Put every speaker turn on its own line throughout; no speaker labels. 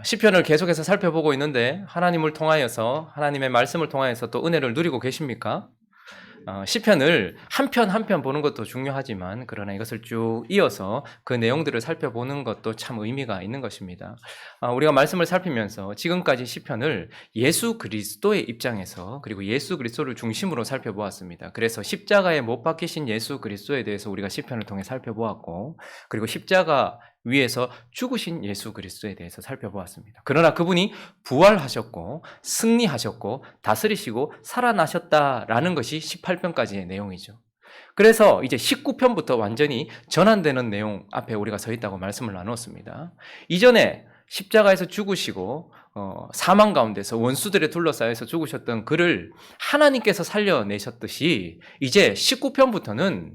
시편을 계속해서 살펴보고 있는데 하나님을 통하여서 하나님의 말씀을 통하여서 또 은혜를 누리고 계십니까? 시편을 한 편 한 편 보는 것도 중요하지만 그러나 이것을 쭉 이어서 그 내용들을 살펴보는 것도 참 의미가 있는 것입니다. 우리가 말씀을 살피면서 지금까지 시편을 예수 그리스도의 입장에서 그리고 예수 그리스도를 중심으로 살펴보았습니다. 그래서 십자가에 못 박히신 예수 그리스도에 대해서 우리가 시편을 통해 살펴보았고 그리고 십자가 위에서 죽으신 예수 그리스도에 대해서 살펴보았습니다. 그러나 그분이 부활하셨고 승리하셨고 다스리시고 살아나셨다라는 것이 18편까지의 내용이죠. 그래서 이제 19편부터 완전히 전환되는 내용 앞에 우리가 서 있다고 말씀을 나누었습니다. 이전에 십자가에서 죽으시고 사망 가운데서 원수들에 둘러싸여서 죽으셨던 그를 하나님께서 살려내셨듯이 이제 19편부터는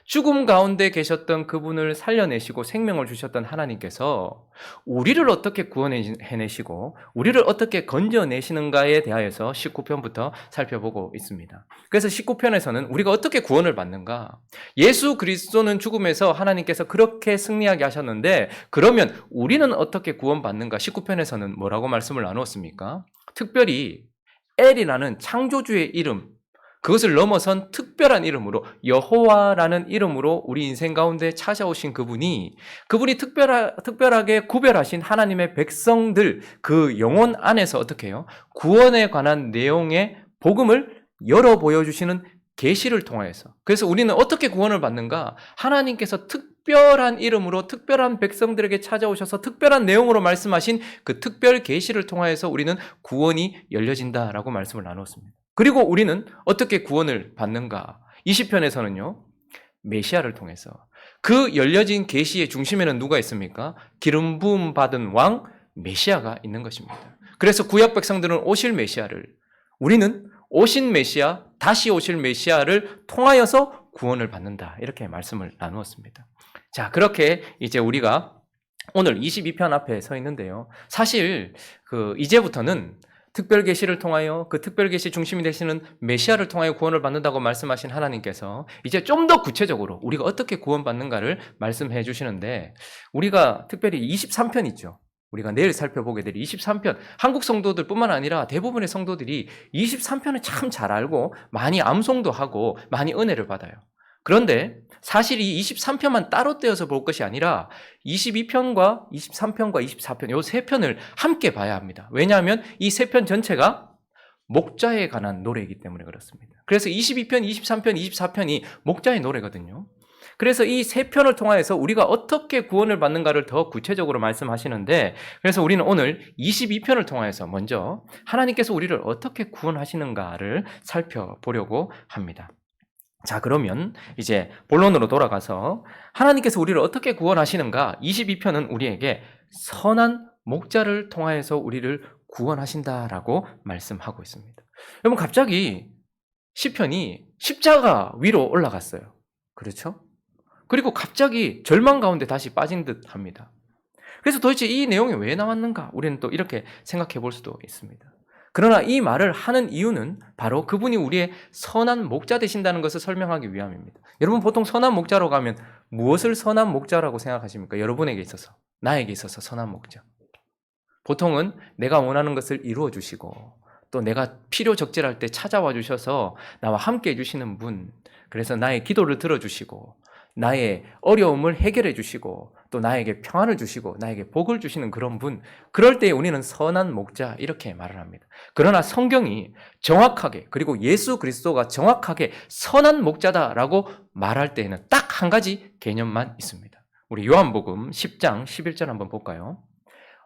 죽음 가운데 계셨던 그분을 살려내시고 생명을 주셨던 하나님께서 우리를 어떻게 구원해내시고 우리를 어떻게 건져내시는가에 대하여서 19편부터 살펴보고 있습니다. 그래서 19편에서는 우리가 어떻게 구원을 받는가? 예수 그리스도는 죽음에서 하나님께서 그렇게 승리하게 하셨는데 그러면 우리는 어떻게 구원받는가? 19편에서는 뭐라고 말씀을 나누었습니까? 특별히 엘이라는 창조주의 이름, 그것을 넘어선 특별한 이름으로 여호와라는 이름으로 우리 인생 가운데 찾아오신 그분이 특별하게 구별하신 하나님의 백성들 그 영혼 안에서 어떻게 해요? 구원에 관한 내용의 복음을 열어 보여주시는 계시를 통하여서 그래서 우리는 어떻게 구원을 받는가? 하나님께서 특별한 이름으로 특별한 백성들에게 찾아오셔서 특별한 내용으로 말씀하신 그 특별 계시를 통하여서 우리는 구원이 열려진다라고 말씀을 나눴습니다. 그리고 우리는 어떻게 구원을 받는가? 20편에서는요. 메시아를 통해서 그 열려진 계시의 중심에는 누가 있습니까? 기름 부음 받은 왕 메시아가 있는 것입니다. 그래서 구약 백성들은 오실 메시아를 우리는 오신 메시아, 다시 오실 메시아를 통하여서 구원을 받는다. 이렇게 말씀을 나누었습니다. 자, 그렇게 이제 우리가 오늘 22편 앞에 서 있는데요. 사실 이제부터는 특별 계시를 통하여 그 특별 계시 중심이 되시는 메시아를 통하여 구원을 받는다고 말씀하신 하나님께서 이제 좀 더 구체적으로 우리가 어떻게 구원받는가를 말씀해 주시는데 우리가 특별히 23편 있죠. 우리가 내일 살펴보게 될 23편 한국 성도들뿐만 아니라 대부분의 성도들이 23편을 참 잘 알고 많이 암송도 하고 많이 은혜를 받아요. 그런데 사실 이 23편만 따로 떼어서 볼 것이 아니라 22편과 23편과 24편 이 세 편을 함께 봐야 합니다. 왜냐하면 이 세 편 전체가 목자에 관한 노래이기 때문에 그렇습니다. 그래서 22편, 23편, 24편이 목자의 노래거든요. 그래서 이 세 편을 통하여서 우리가 어떻게 구원을 받는가를 더 구체적으로 말씀하시는데 그래서 우리는 오늘 22편을 통하여서 먼저 하나님께서 우리를 어떻게 구원하시는가를 살펴보려고 합니다. 자, 그러면 이제 본론으로 돌아가서 하나님께서 우리를 어떻게 구원하시는가? 22편은 우리에게 선한 목자를 통하여서 우리를 구원하신다라고 말씀하고 있습니다. 여러분 갑자기 시편이 십자가 위로 올라갔어요. 그렇죠? 그리고 갑자기 절망 가운데 다시 빠진 듯 합니다. 그래서 도대체 이 내용이 왜 나왔는가? 우리는 또 이렇게 생각해 볼 수도 있습니다. 그러나 이 말을 하는 이유는 바로 그분이 우리의 선한 목자 되신다는 것을 설명하기 위함입니다. 여러분 보통 선한 목자라고 하면 무엇을 선한 목자라고 생각하십니까? 여러분에게 있어서, 나에게 있어서 선한 목자. 보통은 내가 원하는 것을 이루어 주시고 또 내가 필요적절할 때 찾아와 주셔서 나와 함께 해주시는 분, 그래서 나의 기도를 들어주시고 나의 어려움을 해결해 주시고 또 나에게 평안을 주시고 나에게 복을 주시는 그런 분, 그럴 때 우리는 선한 목자 이렇게 말을 합니다. 그러나 성경이 정확하게 그리고 예수 그리스도가 정확하게 선한 목자다라고 말할 때에는 딱 한 가지 개념만 있습니다. 우리 요한복음 10장 11절 한번 볼까요?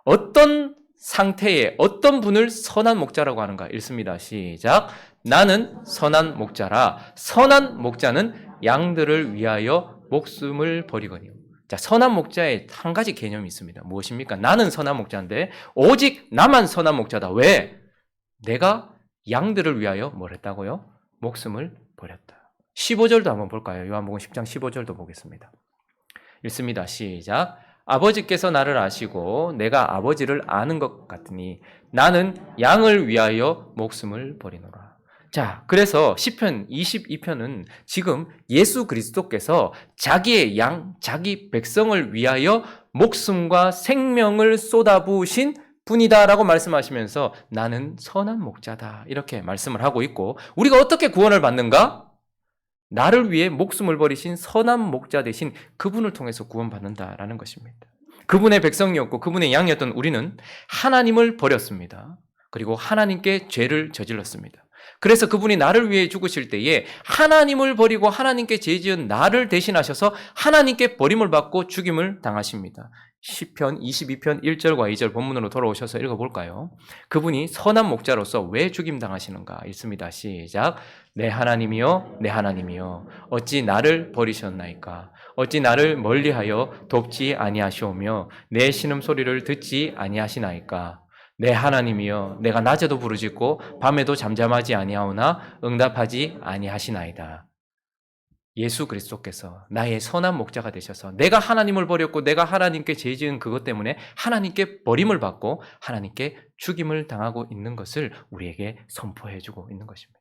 어떤 상태에 어떤 분을 선한 목자라고 하는가? 읽습니다. 시작. 나는 선한 목자라. 선한 목자는 양들을 위하여 목숨을 버리거니와. 자, 선한 목자의 한 가지 개념이 있습니다. 무엇입니까? 나는 선한 목자인데 오직 나만 선한 목자다. 왜? 내가 양들을 위하여 뭘 했다고요? 목숨을 버렸다. 15절도 한번 볼까요? 요한복음 10장 15절도 보겠습니다. 읽습니다. 시작. 아버지께서 나를 아시고 내가 아버지를 아는 것 같으니 나는 양을 위하여 목숨을 버리노라. 자, 그래서 시편 22편은 지금 예수 그리스도께서 자기의 양, 자기 백성을 위하여 목숨과 생명을 쏟아부으신 분이다라고 말씀하시면서 나는 선한 목자다 이렇게 말씀을 하고 있고, 우리가 어떻게 구원을 받는가? 나를 위해 목숨을 버리신 선한 목자 되신 그분을 통해서 구원받는다라는 것입니다. 그분의 백성이었고 그분의 양이었던 우리는 하나님을 버렸습니다. 그리고 하나님께 죄를 저질렀습니다. 그래서 그분이 나를 위해 죽으실 때에 하나님을 버리고 하나님께 죄 지은 나를 대신하셔서 하나님께 버림을 받고 죽임을 당하십니다. 시편 22편 1절과 2절 본문으로 돌아오셔서 읽어볼까요? 그분이 선한 목자로서 왜 죽임 당하시는가 읽습니다. 시작. 내 하나님이여 내 하나님이여 어찌 나를 버리셨나이까? 어찌 나를 멀리하여 돕지 아니하시오며 내 신음소리를 듣지 아니하시나이까? 내 하나님이여 내가 낮에도 부르짖고 밤에도 잠잠하지 아니하오나 응답하지 아니하시나이다. 예수 그리스도께서 나의 선한 목자가 되셔서 내가 하나님을 버렸고 내가 하나님께 죄 지은 그것 때문에 하나님께 버림을 받고 하나님께 죽임을 당하고 있는 것을 우리에게 선포해주고 있는 것입니다.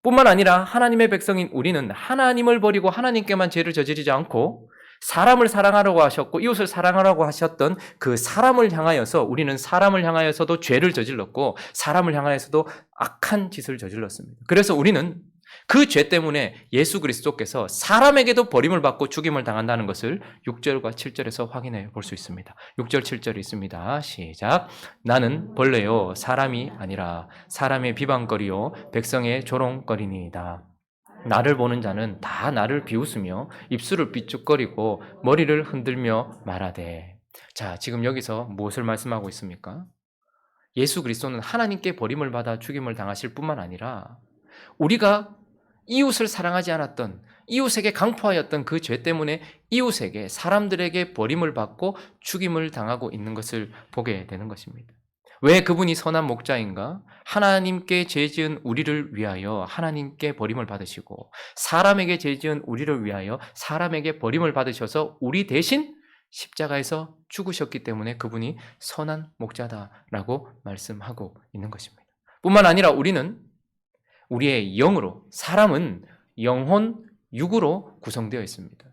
뿐만 아니라 하나님의 백성인 우리는 하나님을 버리고 하나님께만 죄를 저지르지 않고 사람을 사랑하라고 하셨고 이웃을 사랑하라고 하셨던 그 사람을 향하여서 우리는 사람을 향하여서도 죄를 저질렀고 사람을 향하여서도 악한 짓을 저질렀습니다. 그래서 우리는 그 죄 때문에 예수 그리스도께서 사람에게도 버림을 받고 죽임을 당한다는 것을 6절과 7절에서 확인해 볼 수 있습니다. 6절 7절이 있습니다. 시작. 나는 벌레요 사람이 아니라 사람의 비방거리요 백성의 조롱거리니이다. 나를 보는 자는 다 나를 비웃으며 입술을 삐죽거리고 머리를 흔들며 말하되. 자, 지금 여기서 무엇을 말씀하고 있습니까? 예수 그리스도는 하나님께 버림을 받아 죽임을 당하실 뿐만 아니라 우리가 이웃을 사랑하지 않았던, 이웃에게 강포하였던 그 죄 때문에 이웃에게, 사람들에게 버림을 받고 죽임을 당하고 있는 것을 보게 되는 것입니다. 왜 그분이 선한 목자인가? 하나님께 죄 지은 우리를 위하여 하나님께 버림을 받으시고 사람에게 죄 지은 우리를 위하여 사람에게 버림을 받으셔서 우리 대신 십자가에서 죽으셨기 때문에 그분이 선한 목자다라고 말씀하고 있는 것입니다. 뿐만 아니라 우리는 우리의 영으로, 사람은 영혼, 육으로 구성되어 있습니다.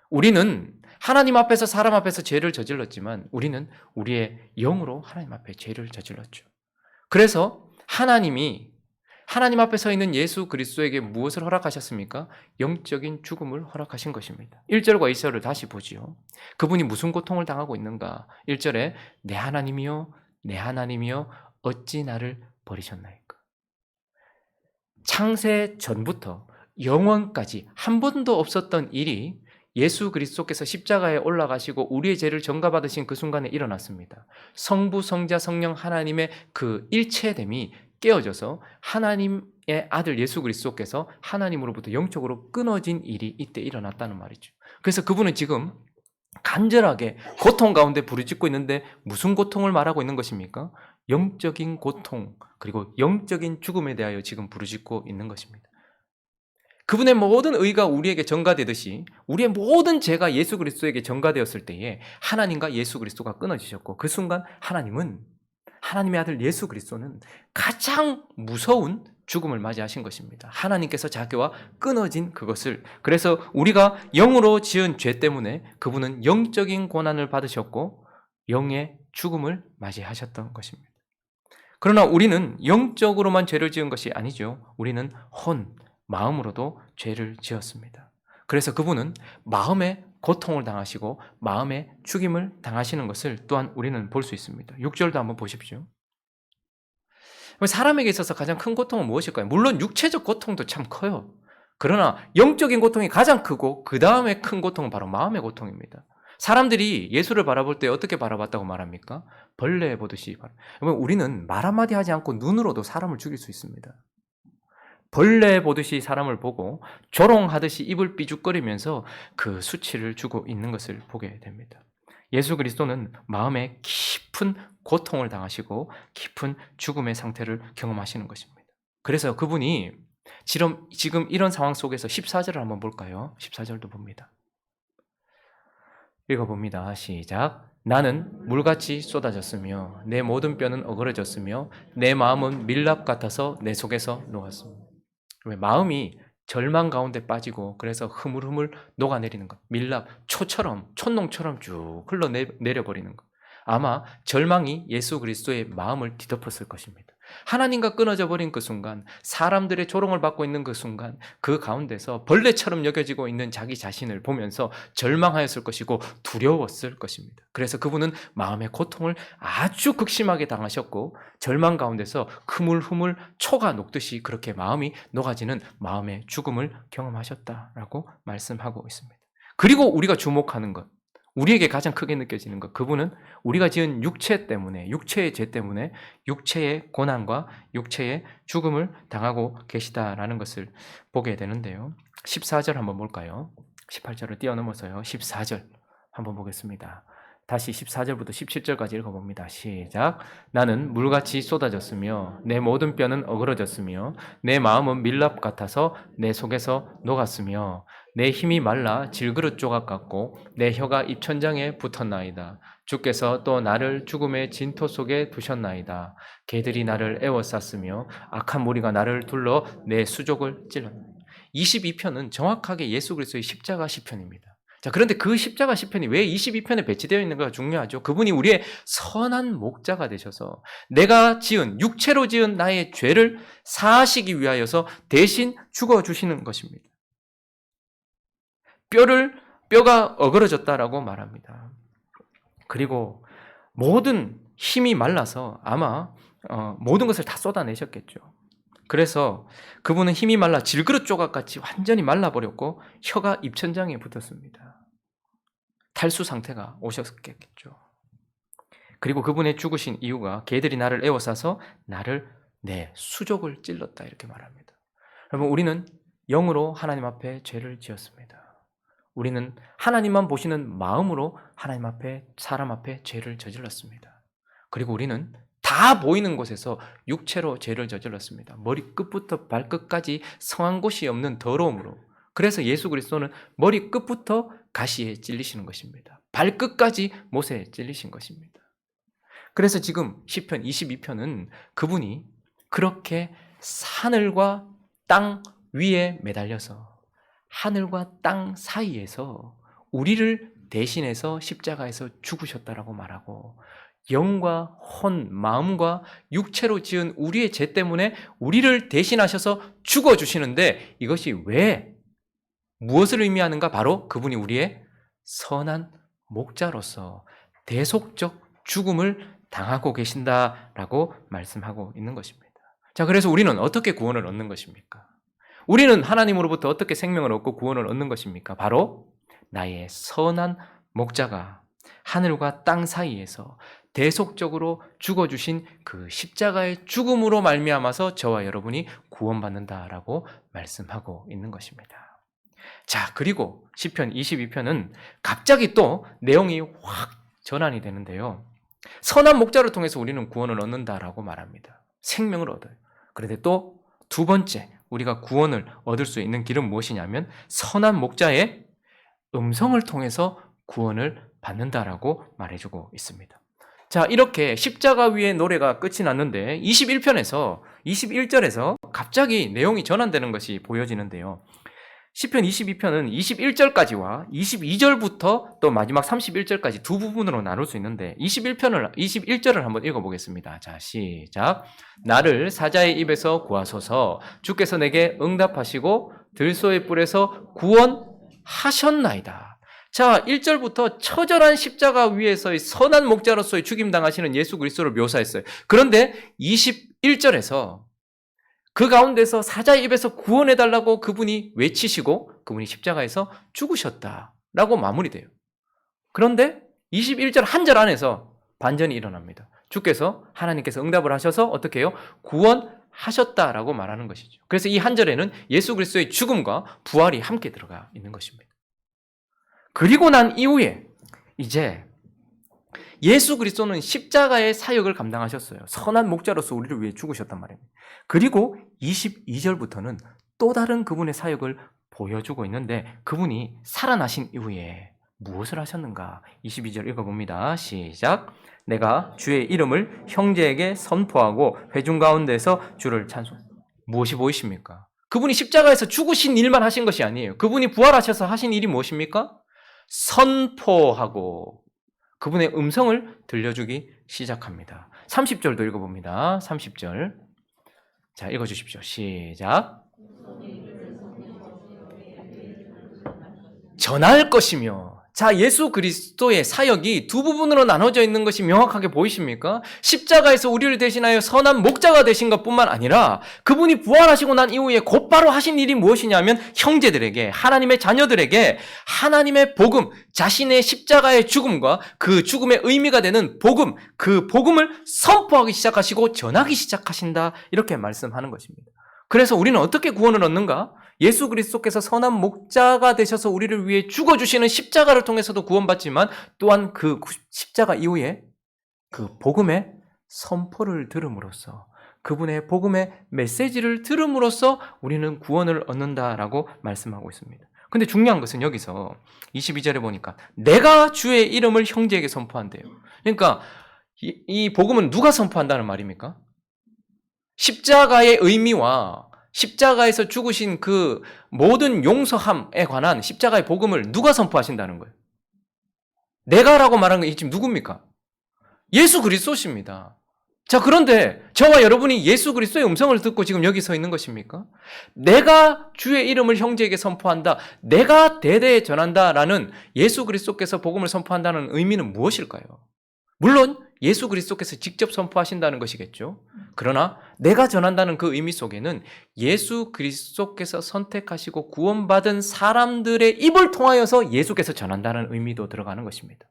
우리는 하나님 앞에서 사람 앞에서 죄를 저질렀지만 우리는 우리의 영으로 하나님 앞에 죄를 저질렀죠. 그래서 하나님이 하나님 앞에 서 있는 예수 그리스도에게 무엇을 허락하셨습니까? 영적인 죽음을 허락하신 것입니다. 1절과 2절을 다시 보지요. 그분이 무슨 고통을 당하고 있는가? 1절에 내 하나님이여 내 하나님이여 어찌 나를 버리셨나이까? 창세 전부터 영원까지 한 번도 없었던 일이 예수 그리스도께서 십자가에 올라가시고 우리의 죄를 전가받으신 그 순간에 일어났습니다. 성부, 성자, 성령 하나님의 그 일체됨이 깨어져서 하나님의 아들 예수 그리스도께서 하나님으로부터 영적으로 끊어진 일이 이때 일어났다는 말이죠. 그래서 그분은 지금 간절하게 고통 가운데 부르짖고 있는데 무슨 고통을 말하고 있는 것입니까? 영적인 고통, 그리고 영적인 죽음에 대하여 지금 부르짖고 있는 것입니다. 그분의 모든 의가 우리에게 전가되듯이 우리의 모든 죄가 예수 그리스도에게 전가되었을 때에 하나님과 예수 그리스도가 끊어지셨고 그 순간 하나님의 아들 예수 그리스도는 가장 무서운 죽음을 맞이하신 것입니다. 하나님께서 자기와 끊어진 그것을, 그래서 우리가 영으로 지은 죄 때문에 그분은 영적인 고난을 받으셨고 영의 죽음을 맞이하셨던 것입니다. 그러나 우리는 영적으로만 죄를 지은 것이 아니죠. 우리는 마음으로도 죄를 지었습니다. 그래서 그분은 마음의 고통을 당하시고 마음의 죽임을 당하시는 것을 또한 우리는 볼 수 있습니다. 6절도 한번 보십시오. 사람에게 있어서 가장 큰 고통은 무엇일까요? 물론 육체적 고통도 참 커요. 그러나 영적인 고통이 가장 크고 그 다음에 큰 고통은 바로 마음의 고통입니다. 사람들이 예수를 바라볼 때 어떻게 바라봤다고 말합니까? 벌레 보듯이. 우리는 말 한마디 하지 않고 눈으로도 사람을 죽일 수 있습니다. 벌레 보듯이 사람을 보고 조롱하듯이 입을 삐죽거리면서 그 수치를 주고 있는 것을 보게 됩니다. 예수 그리스도는 마음에 깊은 고통을 당하시고 깊은 죽음의 상태를 경험하시는 것입니다. 그래서 그분이 지금 이런 상황 속에서 14절을 한번 볼까요? 14절도 봅니다. 읽어봅니다. 시작. 나는 물같이 쏟아졌으며 내 모든 뼈는 어그러졌으며 내 마음은 밀랍 같아서 내 속에서 녹았습니다. 마음이 절망 가운데 빠지고 그래서 흐물흐물 녹아내리는 것. 밀랍, 촛농처럼 쭉 흘러내려버리는 것. 아마 절망이 예수 그리스도의 마음을 뒤덮었을 것입니다. 하나님과 끊어져 버린 그 순간, 사람들의 조롱을 받고 있는 그 순간, 그 가운데서 벌레처럼 여겨지고 있는 자기 자신을 보면서 절망하였을 것이고 두려웠을 것입니다. 그래서 그분은 마음의 고통을 아주 극심하게 당하셨고 절망 가운데서 흐물흐물 초가 녹듯이 그렇게 마음이 녹아지는 마음의 죽음을 경험하셨다라고 말씀하고 있습니다. 그리고 우리가 주목하는 것, 우리에게 가장 크게 느껴지는 것, 그분은 우리가 지은 육체 때문에, 육체의 죄 때문에 육체의 고난과 육체의 죽음을 당하고 계시다라는 것을 보게 되는데요. 14절 한번 볼까요? 18절을 뛰어넘어서요. 14절 한번 보겠습니다. 다시 14절부터 17절까지 읽어봅니다. 시작. 나는 물같이 쏟아졌으며 내 모든 뼈는 어그러졌으며 내 마음은 밀랍 같아서 내 속에서 녹았으며 내 힘이 말라 질그릇 조각 같고 내 혀가 입천장에 붙었나이다. 주께서 또 나를 죽음의 진토 속에 두셨나이다. 개들이 나를 애워쌌으며 악한 무리가 나를 둘러 내 수족을 찔렀나이다. 22편은 정확하게 예수 그리스도의 십자가 시편입니다. 자, 그런데 그 십자가 시편이 왜 22편에 배치되어 있는가가 중요하죠. 그분이 우리의 선한 목자가 되셔서 내가 지은, 육체로 지은 나의 죄를 사하시기 위하여서 대신 죽어주시는 것입니다. 뼈가 어그러졌다라고 말합니다. 그리고 모든 힘이 말라서 아마 모든 것을 다 쏟아내셨겠죠. 그래서 그분은 힘이 말라 질그릇 조각같이 완전히 말라버렸고 혀가 입천장에 붙었습니다. 탈수 상태가 오셨겠죠. 그리고 그분의 죽으신 이유가 개들이 나를 에워싸서 나를 내 수족을 찔렀다 이렇게 말합니다. 여러분, 우리는 영으로 하나님 앞에 죄를 지었습니다. 우리는 하나님만 보시는 마음으로 하나님 앞에, 사람 앞에 죄를 저질렀습니다. 그리고 우리는 다 보이는 곳에서 육체로 죄를 저질렀습니다. 머리끝부터 발끝까지 성한 곳이 없는 더러움으로. 그래서 예수 그리스도는 머리끝부터 가시에 찔리시는 것입니다. 발끝까지 못에 찔리신 것입니다. 그래서 지금 시편 22편은 그분이 그렇게 하늘과 땅 위에 매달려서 하늘과 땅 사이에서 우리를 대신해서 십자가에서 죽으셨다라고 말하고 영과 혼, 마음과 육체로 지은 우리의 죄 때문에 우리를 대신하셔서 죽어주시는데 이것이 왜 무엇을 의미하는가? 바로 그분이 우리의 선한 목자로서 대속적 죽음을 당하고 계신다라고 말씀하고 있는 것입니다. 자, 그래서 우리는 어떻게 구원을 얻는 것입니까? 우리는 하나님으로부터 어떻게 생명을 얻고 구원을 얻는 것입니까? 바로 나의 선한 목자가 하늘과 땅 사이에서 대속적으로 죽어주신 그 십자가의 죽음으로 말미암아서 저와 여러분이 구원받는다라고 말씀하고 있는 것입니다. 자, 그리고 시편 22편은 갑자기 또 내용이 확 전환이 되는데요. 선한 목자를 통해서 우리는 구원을 얻는다라고 말합니다. 생명을 얻어요. 그런데 또 두 번째 우리가 구원을 얻을 수 있는 길은 무엇이냐면 선한 목자의 음성을 통해서 구원을 받는다라고 말해주고 있습니다. 자, 이렇게 십자가 위의 노래가 끝이 났는데 21편에서 21절에서 갑자기 내용이 전환되는 것이 보여지는데요. 시편 22편은 21절까지와 22절부터 또 마지막 31절까지 두 부분으로 나눌 수 있는데 21절을 한번 읽어보겠습니다. 자, 시작. 나를 사자의 입에서 구하소서. 주께서 내게 응답하시고 들소의 뿔에서 구원하셨나이다. 자, 1절부터 처절한 십자가 위에서의 선한 목자로서의 죽임당하시는 예수 그리스도를 묘사했어요. 그런데 21절에서 그 가운데서 사자의 입에서 구원해달라고 그분이 외치시고 그분이 십자가에서 죽으셨다라고 마무리돼요. 그런데 21절 한 절 안에서 반전이 일어납니다. 주께서 하나님께서 응답을 하셔서 어떻게 해요? 구원하셨다라고 말하는 것이죠. 그래서 이 한 절에는 예수 그리스도의 죽음과 부활이 함께 들어가 있는 것입니다. 그리고 난 이후에 이제 예수 그리스도는 십자가의 사역을 감당하셨어요. 선한 목자로서 우리를 위해 죽으셨단 말입니다. 그리고 22절부터는 또 다른 그분의 사역을 보여주고 있는데 그분이 살아나신 이후에 무엇을 하셨는가? 22절 읽어봅니다. 시작. 내가 주의 이름을 형제에게 선포하고 회중 가운데서 주를 찬송. 무엇이 보이십니까? 그분이 십자가에서 죽으신 일만 하신 것이 아니에요. 그분이 부활하셔서 하신 일이 무엇입니까? 선포하고 그분의 음성을 들려주기 시작합니다. 30절도 읽어봅니다. 30절. 자, 읽어주십시오. 시작. 전할 것이며. 자, 예수 그리스도의 사역이 두 부분으로 나눠져 있는 것이 명확하게 보이십니까? 십자가에서 우리를 대신하여 선한 목자가 되신 것뿐만 아니라 그분이 부활하시고 난 이후에 곧바로 하신 일이 무엇이냐면 형제들에게, 하나님의 자녀들에게 하나님의 복음, 자신의 십자가의 죽음과 그 죽음의 의미가 되는 복음, 그 복음을 선포하기 시작하시고 전하기 시작하신다, 이렇게 말씀하는 것입니다. 그래서 우리는 어떻게 구원을 얻는가? 예수 그리스도께서 선한 목자가 되셔서 우리를 위해 죽어주시는 십자가를 통해서도 구원받지만 또한 그 십자가 이후에 그 복음의 선포를 들음으로써, 그분의 복음의 메시지를 들음으로써 우리는 구원을 얻는다라고 말씀하고 있습니다. 근데 중요한 것은 여기서 22절에 보니까 내가 주의 이름을 형제에게 선포한대요. 그러니까 이 복음은 누가 선포한다는 말입니까? 십자가의 의미와 십자가에서 죽으신 그 모든 용서함에 관한 십자가의 복음을 누가 선포하신다는 거예요? 내가라고 말하는 게 지금 누굽니까? 예수 그리스도십니다. 자, 그런데 저와 여러분이 예수 그리스도의 음성을 듣고 지금 여기 서 있는 것입니까? 내가 주의 이름을 형제에게 선포한다, 내가 대대에 전한다라는 예수 그리스도께서 복음을 선포한다는 의미는 무엇일까요? 물론 예수 그리스도께서 직접 선포하신다는 것이겠죠. 그러나 내가 전한다는 그 의미 속에는 예수 그리스도께서 선택하시고 구원받은 사람들의 입을 통하여서 예수께서 전한다는 의미도 들어가는 것입니다.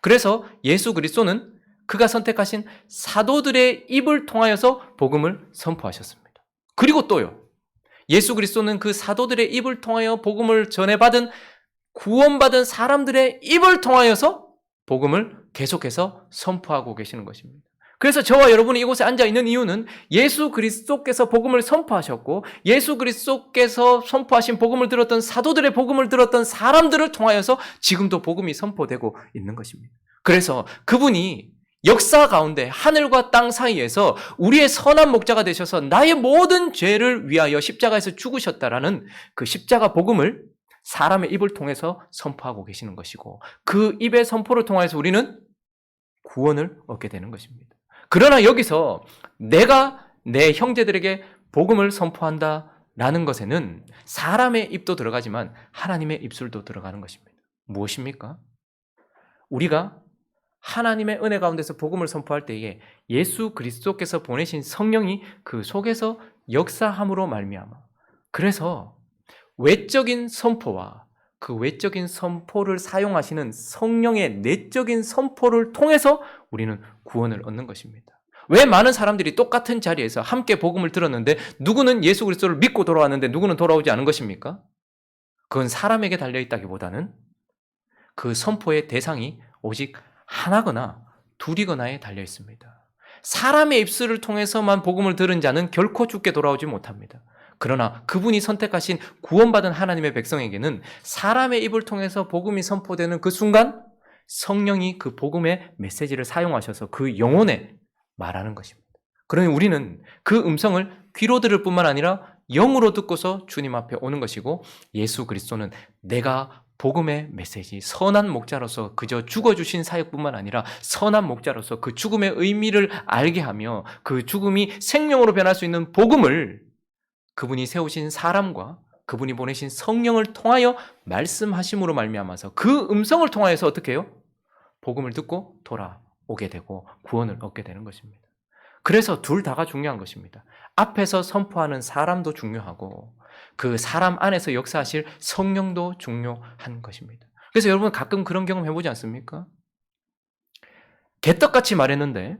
그래서 예수 그리스도는 그가 선택하신 사도들의 입을 통하여서 복음을 선포하셨습니다. 그리고 또요, 예수 그리스도는 그 사도들의 입을 통하여 복음을 전해받은 구원받은 사람들의 입을 통하여서 복음을 계속해서 선포하고 계시는 것입니다. 그래서 저와 여러분이 이곳에 앉아 있는 이유는 예수 그리스도께서 복음을 선포하셨고 예수 그리스도께서 선포하신 복음을 들었던 사도들의 복음을 들었던 사람들을 통하여서 지금도 복음이 선포되고 있는 것입니다. 그래서 그분이 역사 가운데 하늘과 땅 사이에서 우리의 선한 목자가 되셔서 나의 모든 죄를 위하여 십자가에서 죽으셨다라는 그 십자가 복음을 사람의 입을 통해서 선포하고 계시는 것이고 그 입의 선포를 통해서 우리는 구원을 얻게 되는 것입니다. 그러나 여기서 내가 내 형제들에게 복음을 선포한다라는 것에는 사람의 입도 들어가지만 하나님의 입술도 들어가는 것입니다. 무엇입니까? 우리가 하나님의 은혜 가운데서 복음을 선포할 때에 예수 그리스도께서 보내신 성령이 그 속에서 역사함으로 말미암아, 그래서 외적인 선포와 그 외적인 선포를 사용하시는 성령의 내적인 선포를 통해서 우리는 구원을 얻는 것입니다. 왜 많은 사람들이 똑같은 자리에서 함께 복음을 들었는데 누구는 예수 그리스도를 믿고 돌아왔는데 누구는 돌아오지 않은 것입니까? 그건 사람에게 달려있다기보다는 그 선포의 대상이 오직 하나거나 둘이거나에 달려있습니다. 사람의 입술을 통해서만 복음을 들은 자는 결코 죽게 돌아오지 못합니다. 그러나 그분이 선택하신 구원받은 하나님의 백성에게는 사람의 입을 통해서 복음이 선포되는 그 순간 성령이 그 복음의 메시지를 사용하셔서 그 영혼에 말하는 것입니다. 그러니 우리는 그 음성을 귀로 들을 뿐만 아니라 영으로 듣고서 주님 앞에 오는 것이고 예수 그리스도는 내가 복음의 메시지, 선한 목자로서 그저 죽어주신 사역뿐만 아니라 선한 목자로서 그 죽음의 의미를 알게 하며 그 죽음이 생명으로 변할 수 있는 복음을 그분이 세우신 사람과 그분이 보내신 성령을 통하여 말씀하심으로 말미암아서 그 음성을 통하여서 어떻게 해요? 복음을 듣고 돌아오게 되고 구원을 얻게 되는 것입니다. 그래서 둘 다가 중요한 것입니다. 앞에서 선포하는 사람도 중요하고 그 사람 안에서 역사하실 성령도 중요한 것입니다. 그래서 여러분 가끔 그런 경험 해보지 않습니까? 개떡같이 말했는데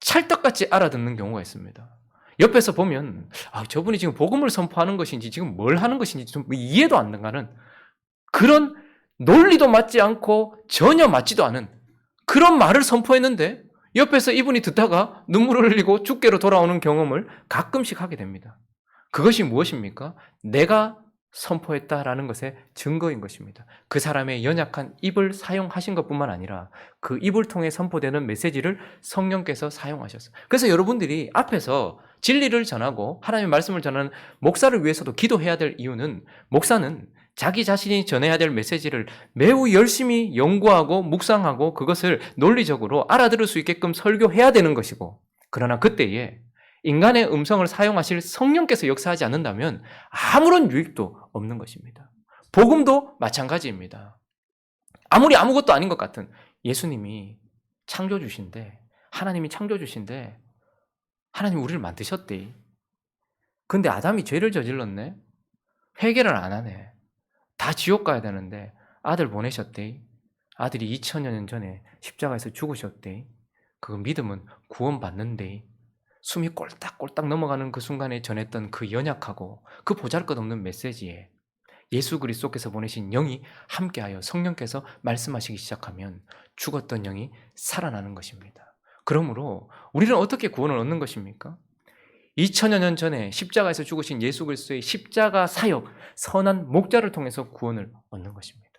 찰떡같이 알아듣는 경우가 있습니다. 옆에서 보면 저분이 지금 복음을 선포하는 것인지 지금 뭘 하는 것인지 좀 이해도 안 가는 그런 논리도 맞지 않고 전혀 맞지도 않은 그런 말을 선포했는데 옆에서 이분이 듣다가 눈물을 흘리고 죽게로 돌아오는 경험을 가끔씩 하게 됩니다. 그것이 무엇입니까? 내가 선포했다라는 것의 증거인 것입니다. 그 사람의 연약한 입을 사용하신 것뿐만 아니라 그 입을 통해 선포되는 메시지를 성령께서 사용하셨어요. 그래서 여러분들이 앞에서 진리를 전하고 하나님의 말씀을 전하는 목사를 위해서도 기도해야 될 이유는 목사는 자기 자신이 전해야 될 메시지를 매우 열심히 연구하고 묵상하고 그것을 논리적으로 알아들을 수 있게끔 설교해야 되는 것이고, 그러나 그때에 인간의 음성을 사용하실 성령께서 역사하지 않는다면 아무런 유익도 없는 것입니다. 복음도 마찬가지입니다. 아무리 아무것도 아닌 것 같은 예수님이 창조주신데, 하나님이 창조주신데 하나님 우리를 만드셨대. 근데 아담이 죄를 저질렀네. 회개를 안 하네. 다 지옥 가야 되는데 아들 보내셨대. 아들이 2000여 년 전에 십자가에서 죽으셨대. 그 믿음은 구원받는데. 숨이 꼴딱꼴딱 넘어가는 그 순간에 전했던 그 연약하고 그 보잘것없는 메시지에 예수 그리스도께서 보내신 영이 함께하여 성령께서 말씀하시기 시작하면 죽었던 영이 살아나는 것입니다. 그러므로 우리는 어떻게 구원을 얻는 것입니까? 2000여 년 전에 십자가에서 죽으신 예수 그리스도의 십자가 사역, 선한 목자를 통해서 구원을 얻는 것입니다.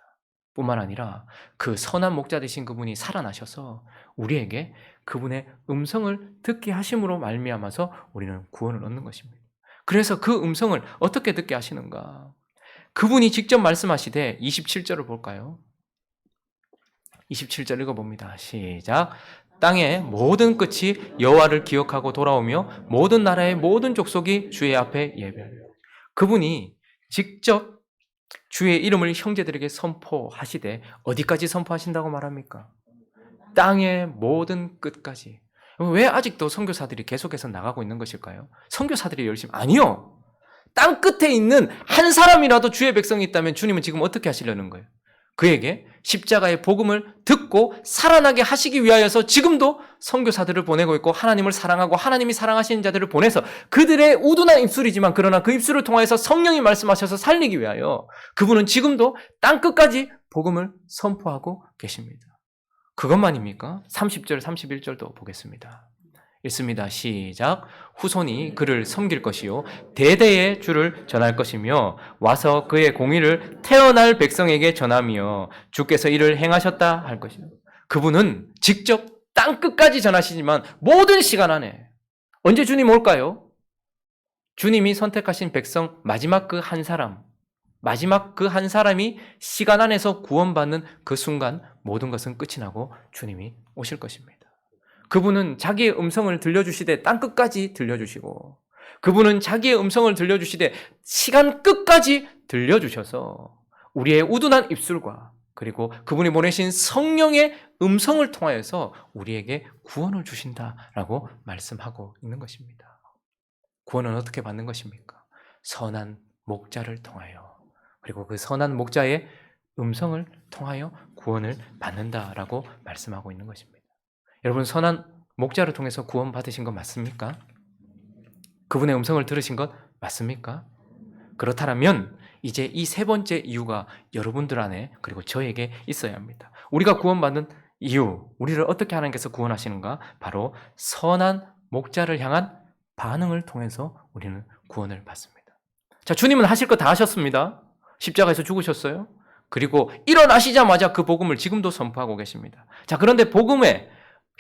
뿐만 아니라 그 선한 목자 되신 그분이 살아나셔서 우리에게 그분의 음성을 듣게 하심으로 말미암아서 우리는 구원을 얻는 것입니다. 그래서 그 음성을 어떻게 듣게 하시는가? 그분이 직접 말씀하시되 27절을 볼까요? 27절 읽어봅니다. 시작. 땅의 모든 끝이 여호와를 기억하고 돌아오며 모든 나라의 모든 족속이 주의 앞에 예배하며. 그분이 직접 주의 이름을 형제들에게 선포하시되 어디까지 선포하신다고 말합니까? 땅의 모든 끝까지. 왜 아직도 선교사들이 계속해서 나가고 있는 것일까요? 선교사들이 열심히, 아니요. 땅 끝에 있는 한 사람이라도 주의 백성이 있다면 주님은 지금 어떻게 하시려는 거예요? 그에게 십자가의 복음을 듣고 살아나게 하시기 위하여서 지금도 선교사들을 보내고 있고, 하나님을 사랑하고 하나님이 사랑하시는 자들을 보내서 그들의 우둔한 입술이지만 그러나 그 입술을 통하여서 성령이 말씀하셔서 살리기 위하여 그분은 지금도 땅 끝까지 복음을 선포하고 계십니다. 그것만입니까? 30절, 31절도 보겠습니다. 읽습니다. 시작. 후손이 그를 섬길 것이요 대대의 주를 전할 것이며 와서 그의 공의를 태어날 백성에게 전하며 주께서 이를 행하셨다 할 것이요. 그분은 직접 땅 끝까지 전하시지만 모든 시간 안에, 언제 주님 올까요? 주님이 선택하신 백성 마지막 그 한 사람, 마지막 그 한 사람이 시간 안에서 구원받는 그 순간 모든 것은 끝이 나고 주님이 오실 것입니다. 그분은 자기의 음성을 들려주시되 땅 끝까지 들려주시고, 그분은 자기의 음성을 들려주시되 시간 끝까지 들려주셔서 우리의 우둔한 입술과 그리고 그분이 보내신 성령의 음성을 통하여서 우리에게 구원을 주신다라고 말씀하고 있는 것입니다. 구원은 어떻게 받는 것입니까? 선한 목자를 통하여, 그리고 그 선한 목자의 음성을 통하여 구원을 받는다라고 말씀하고 있는 것입니다. 여러분, 선한 목자를 통해서 구원 받으신 것 맞습니까? 그분의 음성을 들으신 것 맞습니까? 그렇다면 이제 이 세 번째 이유가 여러분들 안에 그리고 저에게 있어야 합니다. 우리가 구원받는 이유, 우리를 어떻게 하나님께서 구원하시는가? 바로 선한 목자를 향한 반응을 통해서 우리는 구원을 받습니다. 자, 주님은 하실 거 다 하셨습니다. 십자가에서 죽으셨어요. 그리고 일어나시자마자 그 복음을 지금도 선포하고 계십니다. 자, 그런데 복음의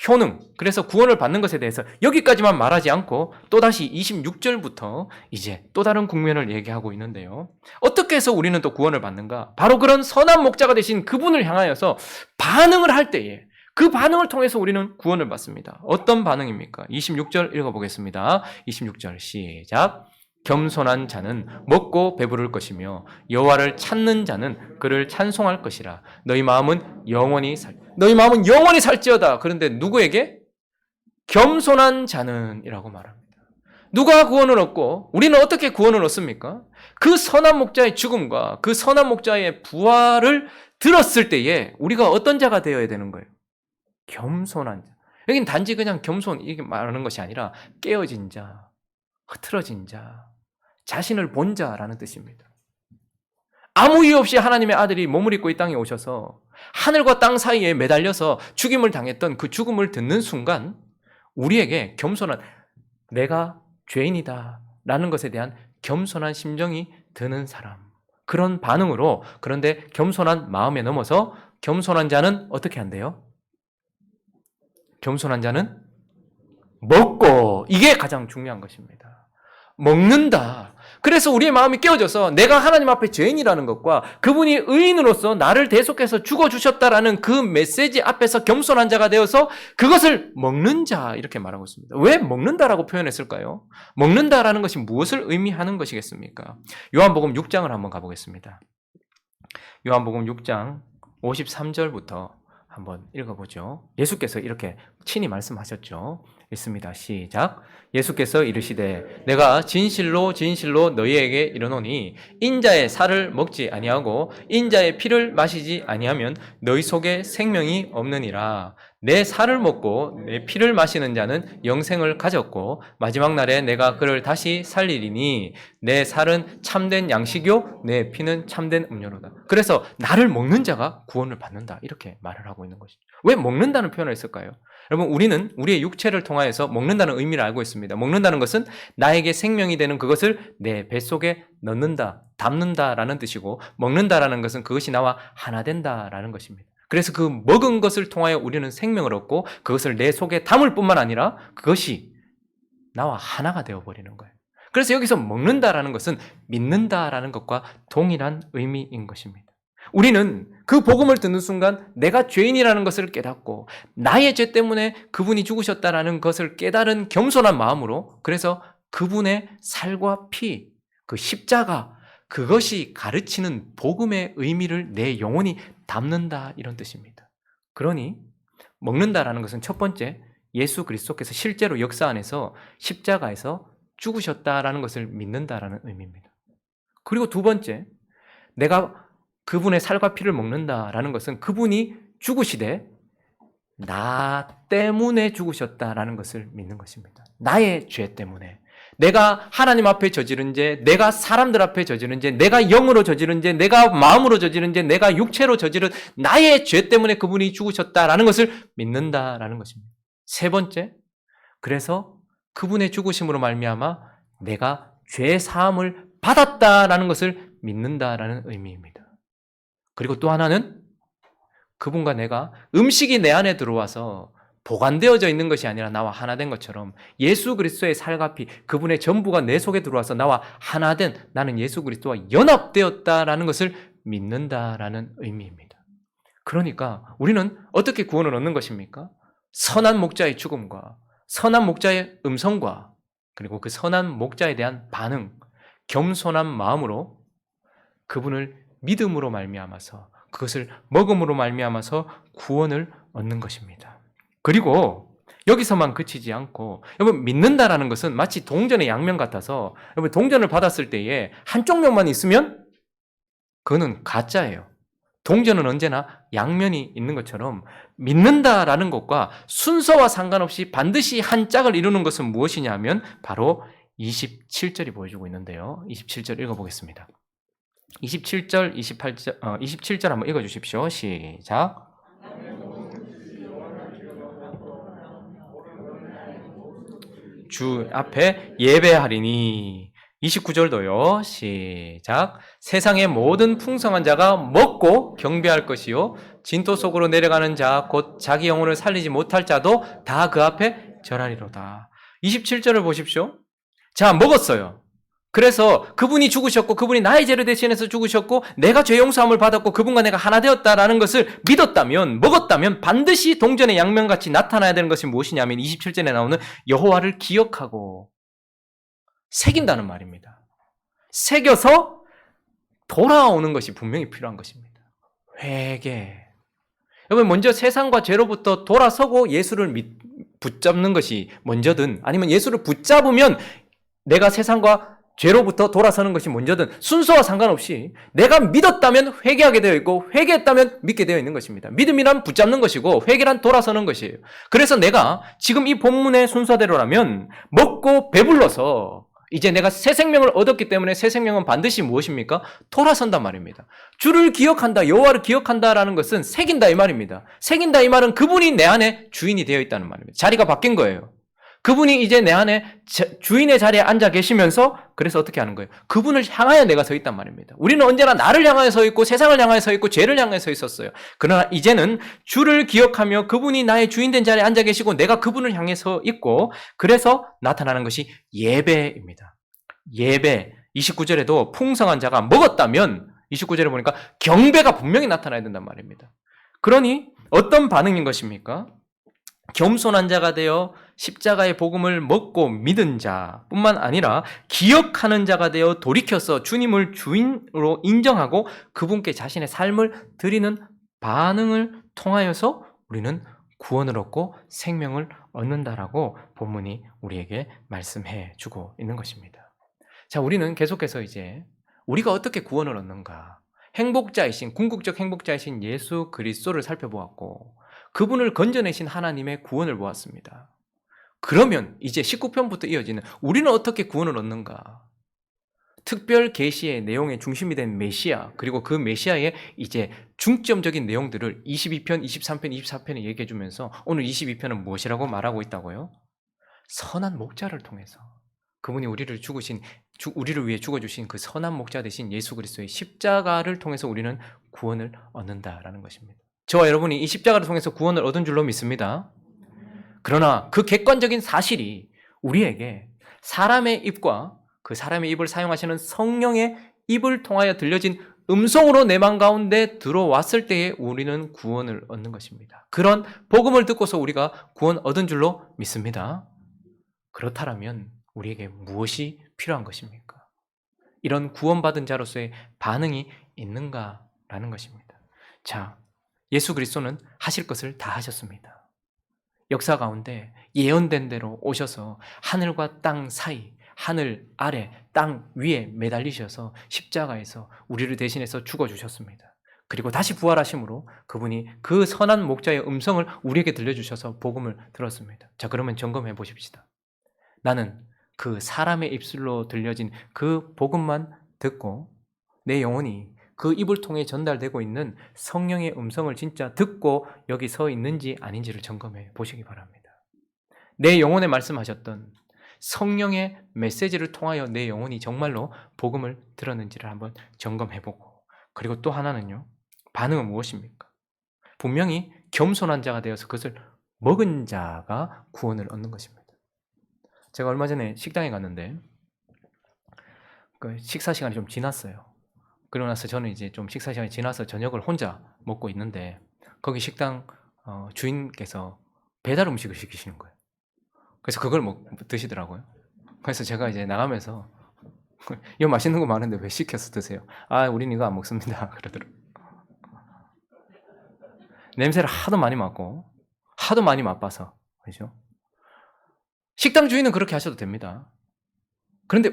효능, 그래서 구원을 받는 것에 대해서 여기까지만 말하지 않고 또다시 26절부터 이제 또 다른 국면을 얘기하고 있는데요. 어떻게 해서 우리는 또 구원을 받는가? 바로 그런 선한 목자가 되신 그분을 향하여서 반응을 할 때에 그 반응을 통해서 우리는 구원을 받습니다. 어떤 반응입니까? 26절 읽어보겠습니다. 26절 시작. 겸손한 자는 먹고 배부를 것이며 여호와를 찾는 자는 그를 찬송할 것이라. 너희 마음은 영원히 살지어다. 그런데 누구에게? 겸손한 자는 이라고 말합니다. 누가 구원을 얻고 우리는 어떻게 구원을 얻습니까? 그 선한 목자의 죽음과 그 선한 목자의 부활을 들었을 때에 우리가 어떤 자가 되어야 되는 거예요? 겸손한 자. 여긴 단지 그냥 겸손 이렇게 말하는 것이 아니라 깨어진 자, 흐트러진 자, 자신을 본 자라는 뜻입니다. 아무 이유 없이 하나님의 아들이 몸을 입고 이 땅에 오셔서 하늘과 땅 사이에 매달려서 죽임을 당했던 그 죽음을 듣는 순간 우리에게 겸손한, 내가 죄인이다 라는 것에 대한 겸손한 심정이 드는 사람, 그런 반응으로, 그런데 겸손한 마음에 넘어서 겸손한 자는 어떻게 한대요? 겸손한 자는 먹고, 이게 가장 중요한 것입니다. 먹는다. 그래서 우리의 마음이 깨어져서 내가 하나님 앞에 죄인이라는 것과 그분이 의인으로서 나를 대속해서 죽어주셨다라는 그 메시지 앞에서 겸손한 자가 되어서 그것을 먹는 자, 이렇게 말하고 있습니다. 왜 먹는다라고 표현했을까요? 먹는다라는 것이 무엇을 의미하는 것이겠습니까? 요한복음 6장을 한번 가보겠습니다. 요한복음 6장 53절부터 한번 읽어보죠. 예수께서 이렇게 친히 말씀하셨죠. 읽습니다. 시작. 예수께서 이르시되 내가 진실로 진실로 너희에게 이르노니 인자의 살을 먹지 아니하고 인자의 피를 마시지 아니하면 너희 속에 생명이 없느니라. 내 살을 먹고 내 피를 마시는 자는 영생을 가졌고 마지막 날에 내가 그를 다시 살리리니 내 살은 참된 양식이요 내 피는 참된 음료로다. 그래서 나를 먹는 자가 구원을 받는다, 이렇게 말을 하고 있는 것이죠. 왜 먹는다는 표현을 했을까요? 여러분, 우리는 우리의 육체를 통하여서 먹는다는 의미를 알고 있습니다. 먹는다는 것은 나에게 생명이 되는 그것을 내 뱃속에 넣는다, 담는다라는 뜻이고, 먹는다라는 것은 그것이 나와 하나 된다라는 것입니다. 그래서 그 먹은 것을 통하여 우리는 생명을 얻고 그것을 내 속에 담을 뿐만 아니라 그것이 나와 하나가 되어버리는 거예요. 그래서 여기서 먹는다라는 것은 믿는다라는 것과 동일한 의미인 것입니다. 우리는 그 복음을 듣는 순간 내가 죄인이라는 것을 깨닫고 나의 죄 때문에 그분이 죽으셨다라는 것을 깨달은 겸손한 마음으로, 그래서 그분의 살과 피, 그 십자가, 그것이 가르치는 복음의 의미를 내 영혼이 담는다, 이런 뜻입니다. 그러니 먹는다라는 것은 첫 번째, 예수 그리스도께서 실제로 역사 안에서 십자가에서 죽으셨다라는 것을 믿는다라는 의미입니다. 그리고 두 번째, 내가 그분의 살과 피를 먹는다라는 것은 그분이 죽으시되 나 때문에 죽으셨다라는 것을 믿는 것입니다. 나의 죄 때문에. 내가 하나님 앞에 저지른 죄, 내가 사람들 앞에 저지른 죄, 내가 영으로 저지른 죄, 내가 마음으로 저지른 죄, 내가 육체로 저지른 나의 죄 때문에 그분이 죽으셨다라는 것을 믿는다라는 것입니다. 세 번째, 그래서 그분의 죽으심으로 말미암아 내가 죄 사함을 받았다라는 것을 믿는다라는 의미입니다. 그리고 또 하나는 그분과 내가 음식이 내 안에 들어와서 보관되어져 있는 것이 아니라 나와 하나 된 것처럼 예수 그리스도의 살과 피, 그분의 전부가 내 속에 들어와서 나와 하나 된, 나는 예수 그리스도와 연합되었다라는 것을 믿는다라는 의미입니다. 그러니까 우리는 어떻게 구원을 얻는 것입니까? 선한 목자의 죽음과 선한 목자의 음성과 그리고 그 선한 목자에 대한 반응, 겸손한 마음으로 그분을 믿음으로 말미암아서, 그것을 먹음으로 말미암아서 구원을 얻는 것입니다. 그리고 여기서만 그치지 않고, 여러분, 믿는다라는 것은 마치 동전의 양면 같아서, 여러분, 동전을 받았을 때에 한쪽 면만 있으면 그거는 가짜예요. 동전은 언제나 양면이 있는 것처럼 믿는다라는 것과 순서와 상관없이 반드시 한 짝을 이루는 것은 무엇이냐 하면 바로 27절이 보여주고 있는데요. 27절 읽어보겠습니다. 27절, 28절, 27절 한번 읽어주십시오. 시작. 주 앞에 예배하리니. 29절도요. 시작. 세상의 모든 풍성한 자가 먹고 경배할 것이요 진토 속으로 내려가는 자 곧 자기 영혼을 살리지 못할 자도 다 그 앞에 절하리로다. 27절을 보십시오. 자, 먹었어요. 그래서 그분이 죽으셨고 그분이 나의 죄를 대신해서 죽으셨고 내가 죄 용서함을 받았고 그분과 내가 하나 되었다라는 것을 믿었다면, 먹었다면 반드시 동전의 양면같이 나타나야 되는 것이 무엇이냐면 27절에 나오는 여호와를 기억하고 새긴다는 말입니다. 새겨서 돌아오는 것이 분명히 필요한 것입니다. 회개. 여러분, 먼저 세상과 죄로부터 돌아서고 예수를 붙잡는 것이 먼저든, 아니면 예수를 붙잡으면 내가 세상과 죄로부터 돌아서는 것이 먼저든, 순서와 상관없이 내가 믿었다면 회개하게 되어 있고 회개했다면 믿게 되어 있는 것입니다. 믿음이란 붙잡는 것이고 회개란 돌아서는 것이에요. 그래서 내가 지금 이 본문의 순서대로라면 먹고 배불러서 이제 내가 새 생명을 얻었기 때문에 새 생명은 반드시 무엇입니까? 돌아선단 말입니다. 주를 기억한다, 여호와를 기억한다라는 것은 새긴다 이 말입니다. 새긴다 이 말은 그분이 내 안에 주인이 되어 있다는 말입니다. 자리가 바뀐 거예요. 그분이 이제 내 안에 주인의 자리에 앉아 계시면서 그래서 어떻게 하는 거예요? 그분을 향하여 내가 서 있단 말입니다. 우리는 언제나 나를 향하여 서 있고 세상을 향하여 서 있고 죄를 향하여 서 있었어요. 그러나 이제는 주를 기억하며 그분이 나의 주인된 자리에 앉아 계시고 내가 그분을 향해 서 있고 그래서 나타나는 것이 예배입니다. 예배. 29절에도 풍성한 자가 먹었다면 29절에 보니까 경배가 분명히 나타나야 된단 말입니다. 그러니 어떤 반응인 것입니까? 겸손한 자가 되어 십자가의 복음을 먹고 믿은 자뿐만 아니라 기억하는 자가 되어 돌이켜서 주님을 주인으로 인정하고 그분께 자신의 삶을 드리는 반응을 통하여서 우리는 구원을 얻고 생명을 얻는다라고 본문이 우리에게 말씀해 주고 있는 것입니다. 자, 우리는 계속해서 이제 우리가 어떻게 구원을 얻는가? 행복자이신, 궁극적 행복자이신 예수 그리스도를 살펴보았고 그분을 건져내신 하나님의 구원을 보았습니다. 그러면 이제 19편부터 이어지는 우리는 어떻게 구원을 얻는가? 특별 계시의 내용의 중심이 된 메시아, 그리고 그 메시아의 이제 중점적인 내용들을 22편, 23편, 24편에 얘기해 주면서 오늘 22편은 무엇이라고 말하고 있다고요? 선한 목자를 통해서 그분이 우리를 위해 죽어주신 그 선한 목자 되신 예수 그리스도의 십자가를 통해서 우리는 구원을 얻는다라는 것입니다. 저와 여러분이 이 십자가를 통해서 구원을 얻은 줄로 믿습니다. 그러나 그 객관적인 사실이 우리에게 사람의 입과 그 사람의 입을 사용하시는 성령의 입을 통하여 들려진 음성으로 내 맘 가운데 들어왔을 때에 우리는 구원을 얻는 것입니다. 그런 복음을 듣고서 우리가 구원 얻은 줄로 믿습니다. 그렇다면 우리에게 무엇이 필요한 것입니까? 이런 구원받은 자로서의 반응이 있는가라는 것입니다. 자, 예수 그리스도는 하실 것을 다 하셨습니다. 역사 가운데 예언된 대로 오셔서 하늘과 땅 사이, 하늘 아래, 땅 위에 매달리셔서 십자가에서 우리를 대신해서 죽어주셨습니다. 그리고 다시 부활하심으로 그분이 그 선한 목자의 음성을 우리에게 들려주셔서 복음을 들었습니다. 자, 그러면 점검해 보십시다. 나는 그 사람의 입술로 들려진 그 복음만 듣고 내 영혼이 그 입을 통해 전달되고 있는 성령의 음성을 진짜 듣고 여기 서 있는지 아닌지를 점검해 보시기 바랍니다. 내 영혼에 말씀하셨던 성령의 메시지를 통하여 내 영혼이 정말로 복음을 들었는지를 한번 점검해 보고, 그리고 또 하나는요, 반응은 무엇입니까? 분명히 겸손한 자가 되어서 그것을 먹은 자가 구원을 얻는 것입니다. 제가 얼마 전에 식당에 갔는데 그 식사 시간이 좀 지났어요. 그러고 나서 저는 이제 좀 식사 시간이 지나서 저녁을 혼자 먹고 있는데 거기 식당 주인께서 배달 음식을 시키시는 거예요. 그래서 그걸 드시더라고요. 그래서 제가 이제 나가면서 이거 맛있는 거 많은데 왜 시켜서 드세요? 아, 우린 이거 안 먹습니다. 그러더라고요. 냄새를 하도 많이 맡고 하도 많이 맛봐서, 그렇죠? 식당 주인은 그렇게 하셔도 됩니다. 그런데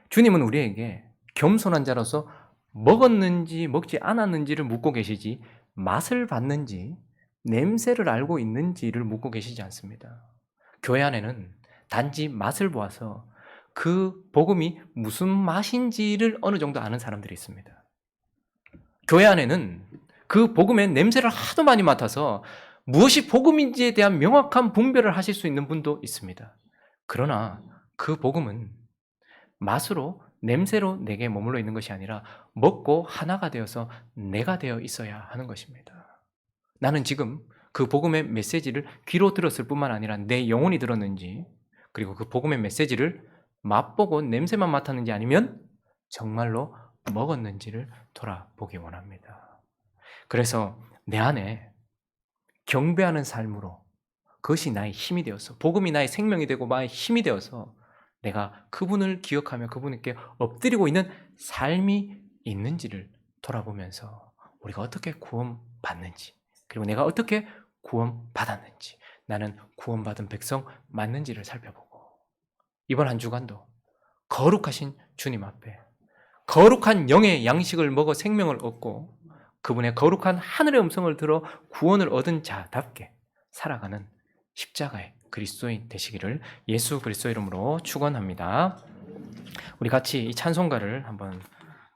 주님은 우리에게 겸손한 자로서 먹었는지 먹지 않았는지를 묻고 계시지 맛을 봤는지 냄새를 알고 있는지를 묻고 계시지 않습니다. 교회 안에는 단지 맛을 보아서 그 복음이 무슨 맛인지를 어느 정도 아는 사람들이 있습니다. 교회 안에는 그 복음의 냄새를 하도 많이 맡아서 무엇이 복음인지에 대한 명확한 분별을 하실 수 있는 분도 있습니다. 그러나 그 복음은 맛으로, 냄새로 내게 머물러 있는 것이 아니라 먹고 하나가 되어서 내가 되어 있어야 하는 것입니다. 나는 지금 그 복음의 메시지를 귀로 들었을 뿐만 아니라 내 영혼이 들었는지, 그리고 그 복음의 메시지를 맛보고 냄새만 맡았는지 아니면 정말로 먹었는지를 돌아보기 원합니다. 그래서 내 안에 경배하는 삶으로 그것이 나의 힘이 되어서, 복음이 나의 생명이 되고 나의 힘이 되어서 내가 그분을 기억하며 그분께 엎드리고 있는 삶이 있는지를 돌아보면서 우리가 어떻게 구원받는지, 그리고 내가 어떻게 구원받았는지, 나는 구원받은 백성 맞는지를 살펴보고, 이번 한 주간도 거룩하신 주님 앞에 거룩한 영의 양식을 먹어 생명을 얻고 그분의 거룩한 하늘의 음성을 들어 구원을 얻은 자답게 살아가는 십자가의 그리스도인 되시기를 예수 그리스도 이름으로 축원합니다. 우리 같이 이 찬송가를 한번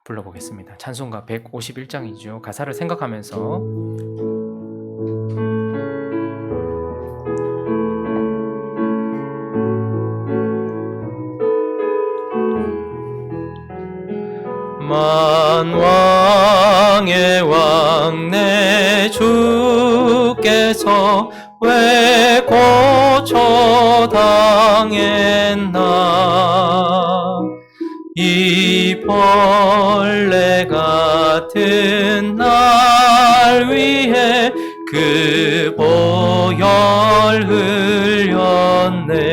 불러보겠습니다. 찬송가 151장이죠. 가사를 생각하면서 만왕의 왕 내 주께서 왜 고초당했나. 이 벌레 같은 날 위해 그 보혈 흘렸네.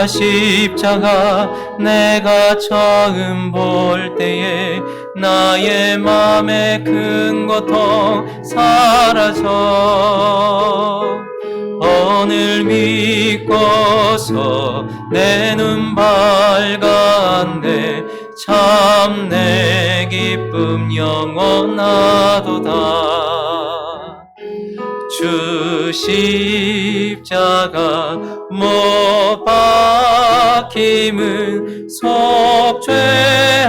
십자가 내가 처음 볼 때에 나의 맘에 큰 고통 사라져. 오늘 믿고서 내 눈 밝았네. 참 내 기쁨 영원하도다. 주 십자가 못 박힘은 속죄함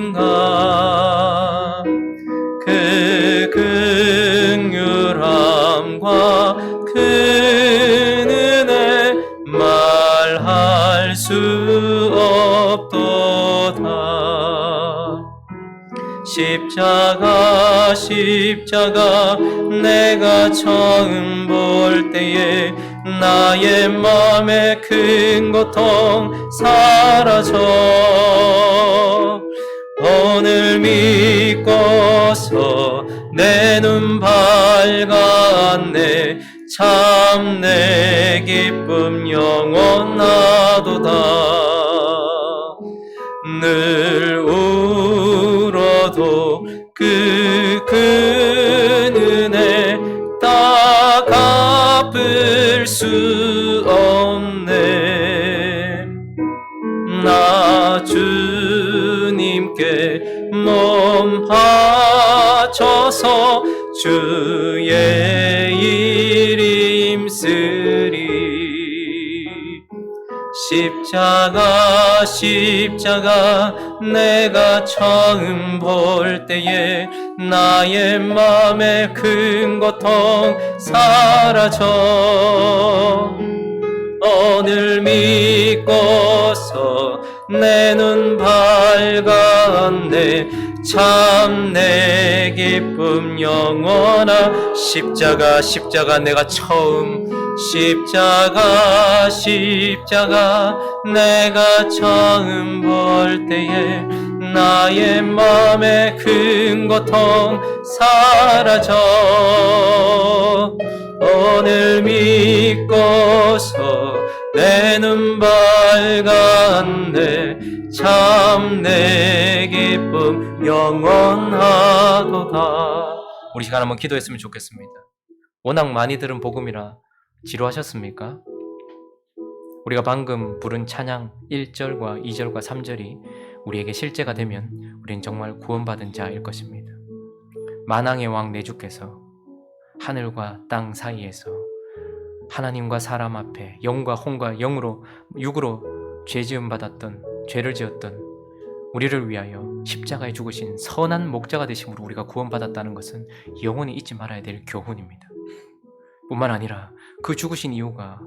아닌가. 그 긍휼함과 그 은혜 말할 수 없도다. 십자가 내가 처음 볼 때에 나의 맘에 큰 고통 사라져. 오늘 믿고서 내 눈 밝았네. 참 내 기쁨 영원하도다. 늘 울어도 그 큰 은혜 다 갚을 수 없네. 나 주님께 몸 바쳐서 주의 일 힘쓰리. 십자가 내가 처음 볼 때에 나의 맘에 큰 고통 사라져. 오늘 믿고서 내 눈 밝았네. 참 내 기쁨 영원하. 십자가 내가 처음. 십자가 내가 처음 볼 때에 나의 맘에 큰 고통 사라져. 오늘 믿고서 내 눈 밝았네. 참 내 기쁨 영원하도다. 우리 시간 한번 기도했으면 좋겠습니다. 워낙 많이 들은 복음이라 지루하셨습니까? 우리가 방금 부른 찬양 1절과 2절과 3절이 우리에게 실제가 되면 우리는 정말 구원받은 자일 것입니다. 만왕의 왕 내 주께서 하늘과 땅 사이에서 하나님과 사람 앞에 영과 혼과 육으로 죄지음 받았던, 죄를 지었던 우리를 위하여 십자가에 죽으신 선한 목자가 되심으로 우리가 구원받았다는 것은 영원히 잊지 말아야 될 교훈입니다. 뿐만 아니라 그 죽으신 이유가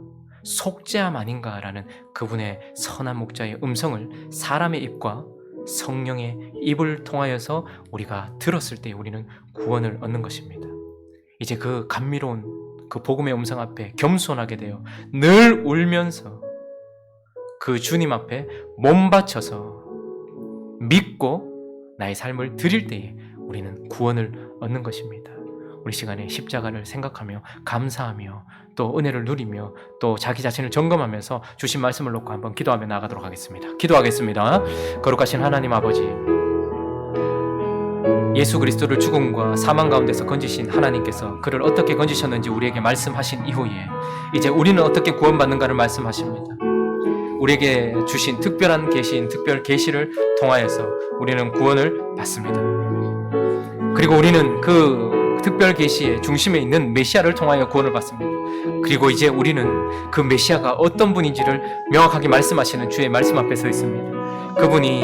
속죄함 아닌가라는 그분의 선한 목자의 음성을 사람의 입과 성령의 입을 통하여서 우리가 들었을 때 우리는 구원을 얻는 것입니다. 이제 그 감미로운 그 복음의 음성 앞에 겸손하게 되어 늘 울면서 그 주님 앞에 몸 바쳐서 믿고 나의 삶을 드릴 때에 우리는 구원을 얻는 것입니다. 우리 시간에 십자가를 생각하며 감사하며 또 은혜를 누리며 또 자기 자신을 점검하면서 주신 말씀을 놓고 한번 기도하며 나가도록 하겠습니다. 기도하겠습니다. 거룩하신 하나님 아버지, 예수 그리스도를 죽음과 사망 가운데서 건지신 하나님께서 그를 어떻게 건지셨는지 우리에게 말씀하신 이후에 이제 우리는 어떻게 구원받는가를 말씀하십니다. 우리에게 주신 특별한 계시인 특별 계시를 통하여서 우리는 구원을 받습니다. 그리고 우리는 그 특별 계시의 중심에 있는 메시아를 통하여 구원을 받습니다. 그리고 이제 우리는 그 메시아가 어떤 분인지를 명확하게 말씀하시는 주의 말씀 앞에 서 있습니다. 그분이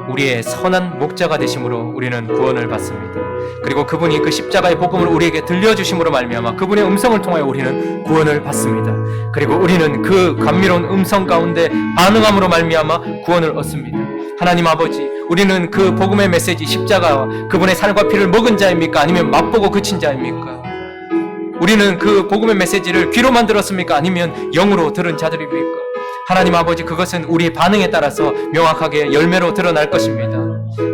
우리의 선한 목자가 되심으로 우리는 구원을 받습니다. 그리고 그분이 그 십자가의 복음을 우리에게 들려주심으로 말미암아 그분의 음성을 통하여 우리는 구원을 받습니다. 그리고 우리는 그 감미로운 음성 가운데 반응함으로 말미암아 구원을 얻습니다. 하나님 아버지, 우리는 그 복음의 메시지 십자가와 그분의 살과 피를 먹은 자입니까? 아니면 맛보고 그친 자입니까? 우리는 그 복음의 메시지를 귀로만 들었습니까? 아니면 영으로 들은 자들입니까? 하나님 아버지, 그것은 우리의 반응에 따라서 명확하게 열매로 드러날 것입니다.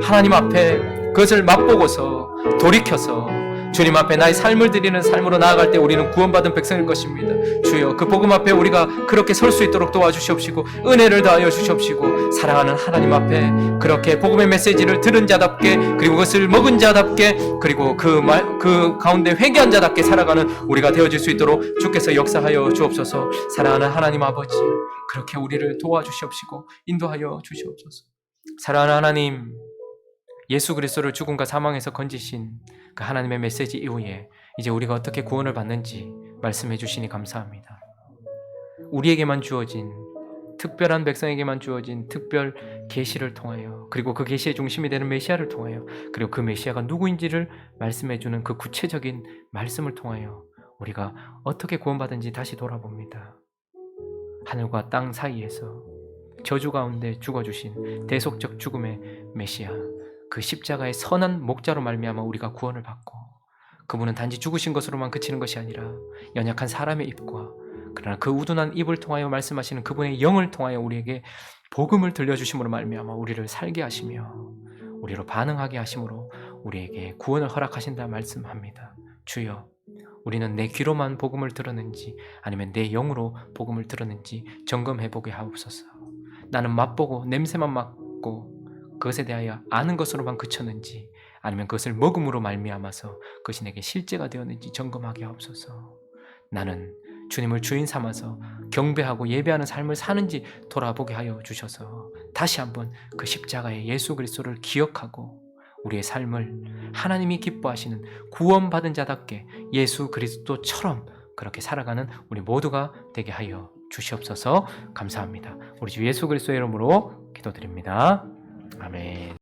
하나님 앞에 그것을 맛보고서 돌이켜서 주님 앞에 나의 삶을 드리는 삶으로 나아갈 때 우리는 구원받은 백성일 것입니다. 주여, 그 복음 앞에 우리가 그렇게 설 수 있도록 도와주시옵시고 은혜를 더하여 주시옵시고, 사랑하는 하나님 앞에 그렇게 복음의 메시지를 들은 자답게, 그리고 그것을 먹은 자답게, 그리고 그 가운데 회개한 자답게 살아가는 우리가 되어질 수 있도록 주께서 역사하여 주옵소서. 사랑하는 하나님 아버지, 그렇게 우리를 도와주시옵시고 인도하여 주시옵소서. 사랑하는 하나님, 예수 그리스도를 죽음과 사망에서 건지신 그 하나님의 메시지 이후에 이제 우리가 어떻게 구원을 받는지 말씀해 주시니 감사합니다. 우리에게만 주어진, 특별한 백성에게만 주어진 특별 계시를 통하여, 그리고 그 계시의 중심이 되는 메시아를 통하여, 그리고 그 메시아가 누구인지를 말씀해 주는 그 구체적인 말씀을 통하여 우리가 어떻게 구원받은지 다시 돌아봅니다. 하늘과 땅 사이에서 저주 가운데 죽어주신 대속적 죽음의 메시아, 그 십자가의 선한 목자로 말미암아 우리가 구원을 받고, 그분은 단지 죽으신 것으로만 그치는 것이 아니라 연약한 사람의 입과, 그러나 그 우둔한 입을 통하여 말씀하시는 그분의 영을 통하여 우리에게 복음을 들려주심으로 말미암아 우리를 살게 하시며 우리로 반응하게 하심으로 우리에게 구원을 허락하신다 말씀합니다. 주여, 우리는 내 귀로만 복음을 들었는지 아니면 내 영으로 복음을 들었는지 점검해보게 하옵소서. 나는 맛보고 냄새만 맡고 그것에 대하여 아는 것으로만 그쳤는지, 아니면 그것을 먹음으로 말미암아서 그것이 내게 실제가 되었는지 점검하게 하옵소서. 나는 주님을 주인 삼아서 경배하고 예배하는 삶을 사는지 돌아보게 하여 주셔서 다시 한번 그 십자가의 예수 그리스도를 기억하고 우리의 삶을 하나님이 기뻐하시는 구원받은 자답게 예수 그리스도처럼 그렇게 살아가는 우리 모두가 되게 하여 주시옵소서. 감사합니다. 우리 주 예수 그리스도의 이름으로 기도드립니다. 아멘.